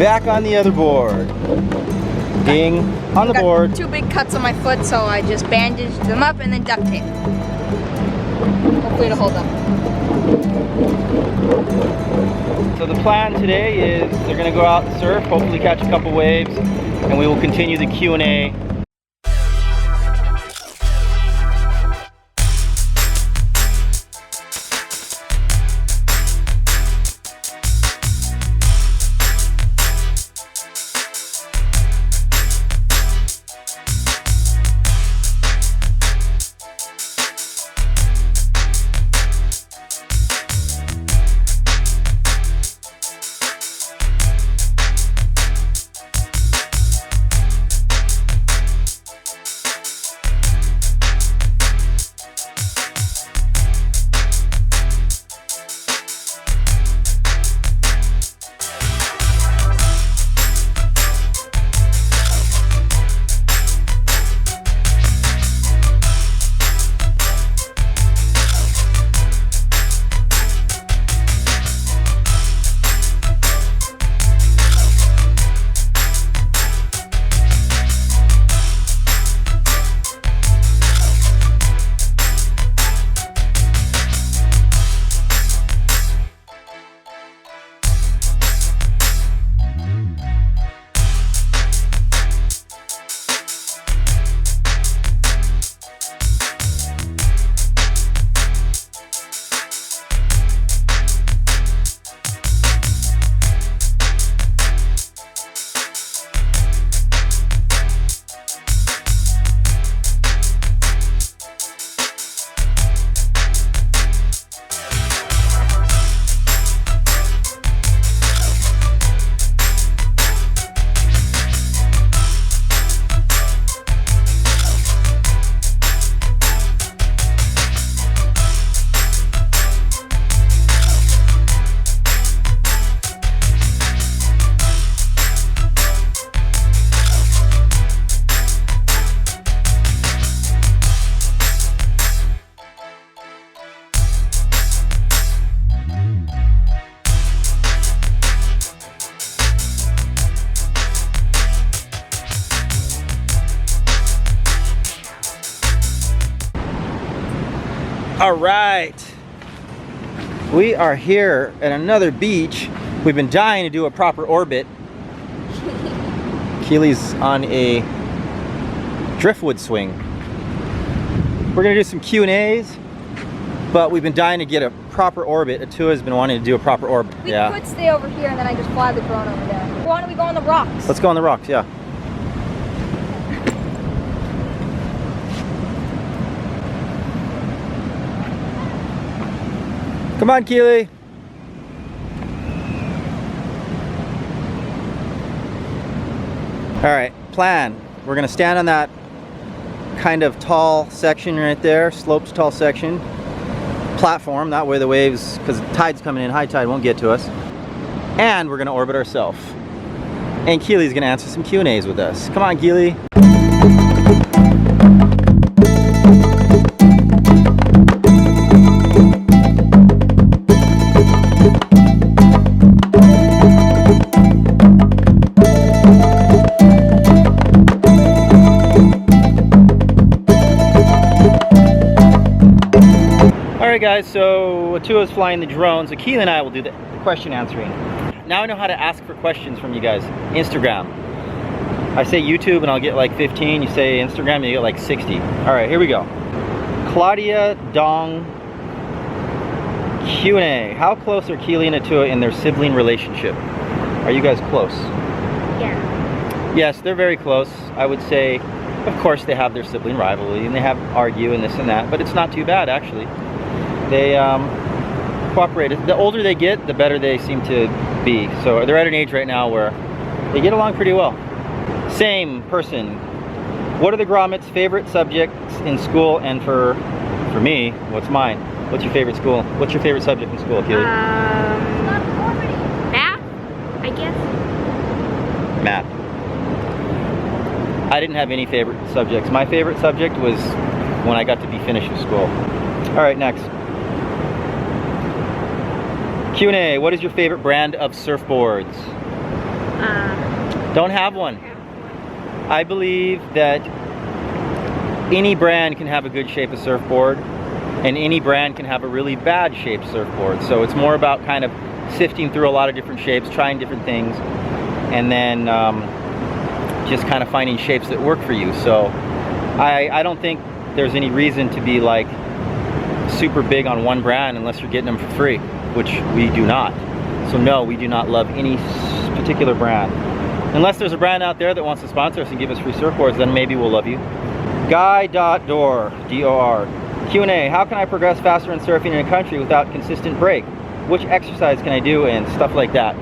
Back on the other board. Ding on the board. 2 big cuts on my foot, so I just bandaged them up and then duct tape. Hopefully to hold them. So the plan today is they're going to go out and surf, hopefully catch a couple waves, and we will continue the Q&A. All right, we are here at another beach. We've been dying to do a proper orbit. Keely's on a driftwood swing. We're gonna do some Q&As, but we've been dying to get a proper orbit. Atua's been wanting to do a proper orbit. We could stay over here and then I just fly the drone over there. Why don't we go on the rocks? Let's go on the rocks, yeah. Come on, Keely. All right, plan. We're gonna stand on that kind of tall section right there, slopes tall section, platform, that way the waves, because tide's coming in, high tide won't get to us. And we're gonna orbit ourselves. And Keely's gonna answer some Q&As with us. Come on, Keely. Alright guys, so Atua's flying the drone, so Keely and I will do the question answering. Now I know how to ask for questions from you guys. Instagram. I say YouTube and I'll get like 15, you say Instagram and you get like 60. Alright, here we go. Claudia Dong Q&A. How close are Keely and Atua in their sibling relationship? Are you guys close? Yeah. Yes, they're very close. I would say, of course they have their sibling rivalry and they have argue and this and that, but it's not too bad actually. They cooperate. The older they get, the better they seem to be. So they're at an age right now where they get along pretty well. Same person. What are the grommets' favorite subjects in school? And for me, what's mine? What's your favorite school? What's your favorite subject in school, Keely? Math, I guess. Math. I didn't have any favorite subjects. My favorite subject was when I got to be finished with school. All right, next. Q&A, what is your favorite brand of surfboards? Don't have one. I believe that any brand can have a good shape of surfboard, and any brand can have a really bad shaped surfboard. So it's more about kind of sifting through a lot of different shapes, trying different things, and then just kind of finding shapes that work for you. So I don't think there's any reason to be like super big on one brand unless you're getting them for free, which we do not. So no, we do not love any particular brand. Unless there's a brand out there that wants to sponsor us and give us free surfboards, then maybe we'll love you. Guy.door, D-O-R. Q&A, how can I progress faster in surfing in a country without consistent break? Which exercise can I do, and stuff like that?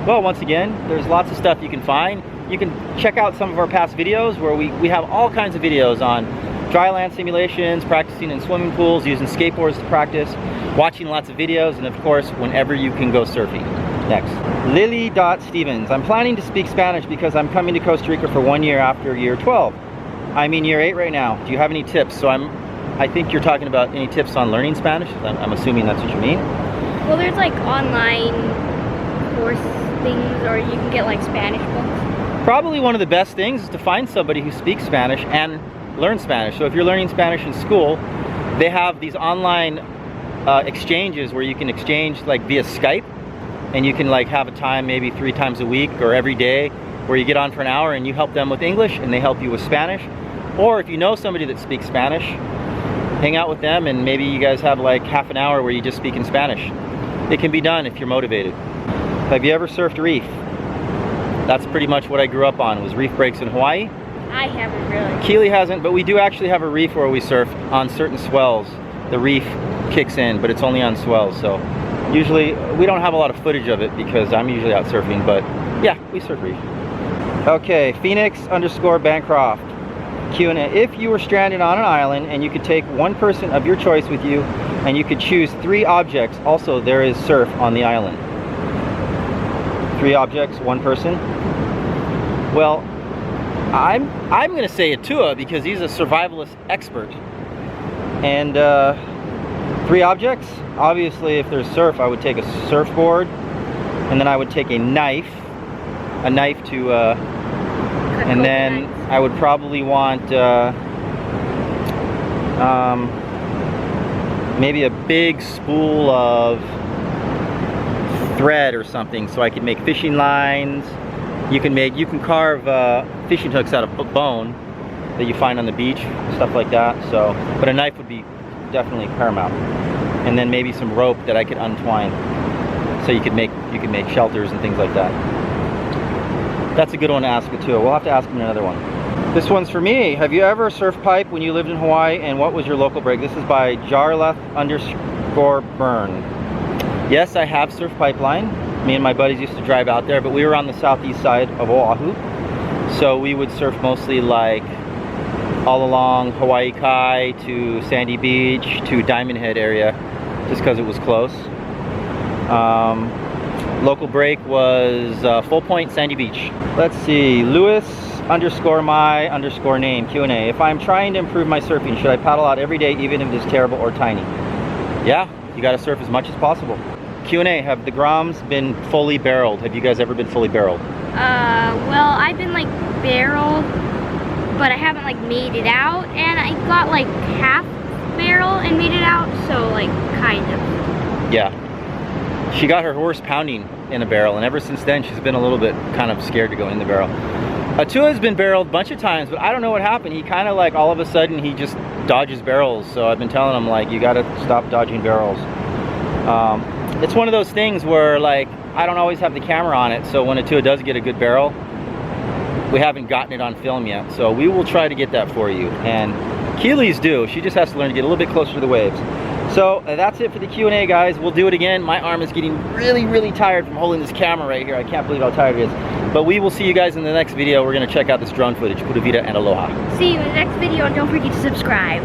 Well, once again, there's lots of stuff you can find. You can check out some of our past videos where we have all kinds of videos on dry land simulations, practicing in swimming pools, using skateboards to practice, watching lots of videos, and of course, whenever you can go surfing. Next. Lily.Stevens, I'm planning to speak Spanish because I'm coming to Costa Rica for 1 year after year 12. I'm in year 8 right now. Do you have any tips? So I think you're talking about any tips on learning Spanish. I'm assuming that's what you mean. Well, there's like online course things, or you can get like Spanish books. Probably one of the best things is to find somebody who speaks Spanish and learn Spanish. So if you're learning Spanish in school, they have these online exchanges where you can exchange like via Skype, and you can like have a time maybe 3 times a week or every day where you get on for an hour and you help them with English and they help you with Spanish. Or if you know somebody that speaks Spanish, hang out with them and maybe you guys have like half an hour where you just speak in Spanish. It can be done if you're motivated. Have you ever surfed reef? That's pretty much what I grew up on, was reef breaks in Hawaii. I haven't really. Keely hasn't, but we do actually have a reef where we surf on certain swells. The reef kicks in, but it's only on swells. So usually we don't have a lot of footage of it because I'm usually out surfing, but yeah, we surf reef. Okay, Phoenix_Bancroft. Q&A. If you were stranded on an island and you could take one person of your choice with you and you could choose 3 objects, also there is surf on the island. 3 objects, 1 person. Well, I'm gonna say Atua because he's a survivalist expert. And 3 objects, obviously if there's surf I would take a surfboard, and then I would take a knife to and then I would probably want maybe a big spool of thread or something so I could make fishing lines. You can carve fishing hooks out of bone that you find on the beach, stuff like that. So, but a knife would be definitely paramount. And then maybe some rope that I could untwine so you could make shelters and things like that. That's a good one to ask Atua. We'll have to ask him another one. This one's for me. Have you ever surfed pipe when you lived in Hawaii, and what was your local break? This is by Jarleth_Burn. Yes, I have surfed pipeline. Me and my buddies used to drive out there, but we were on the southeast side of Oahu. So we would surf mostly like all along Hawaii Kai to Sandy Beach to Diamond Head area, just because it was close. Local break was Full Point, Sandy Beach. Let's see, Lewis_my_name, Q&A. If I'm trying to improve my surfing, should I paddle out every day even if it's terrible or tiny? Yeah, you gotta surf as much as possible. Q&A, have the Groms been fully barreled? Have you guys ever been fully barreled? Well, I've been like barreled, but I haven't like made it out, and I got like half barrel and made it out, so like kind of. Yeah. She got her horse pounding in a barrel, and ever since then she's been a little bit kind of scared to go in the barrel. Atua has been barreled a bunch of times, but I don't know what happened. He kind of like all of a sudden he just dodges barrels, so I've been telling him like, you gotta stop dodging barrels. It's one of those things where like I don't always have the camera on it, so when Atua does get a good barrel, we haven't gotten it on film yet, so we will try to get that for you. And Keely's due. She just has to learn to get a little bit closer to the waves. So that's it for the Q&A, guys. We'll do it again. My arm is getting really, really tired from holding this camera right here. I can't believe how tired it is. But we will see you guys in the next video. We're going to check out this drone footage. Pura vida and aloha. See you in the next video, and don't forget to subscribe.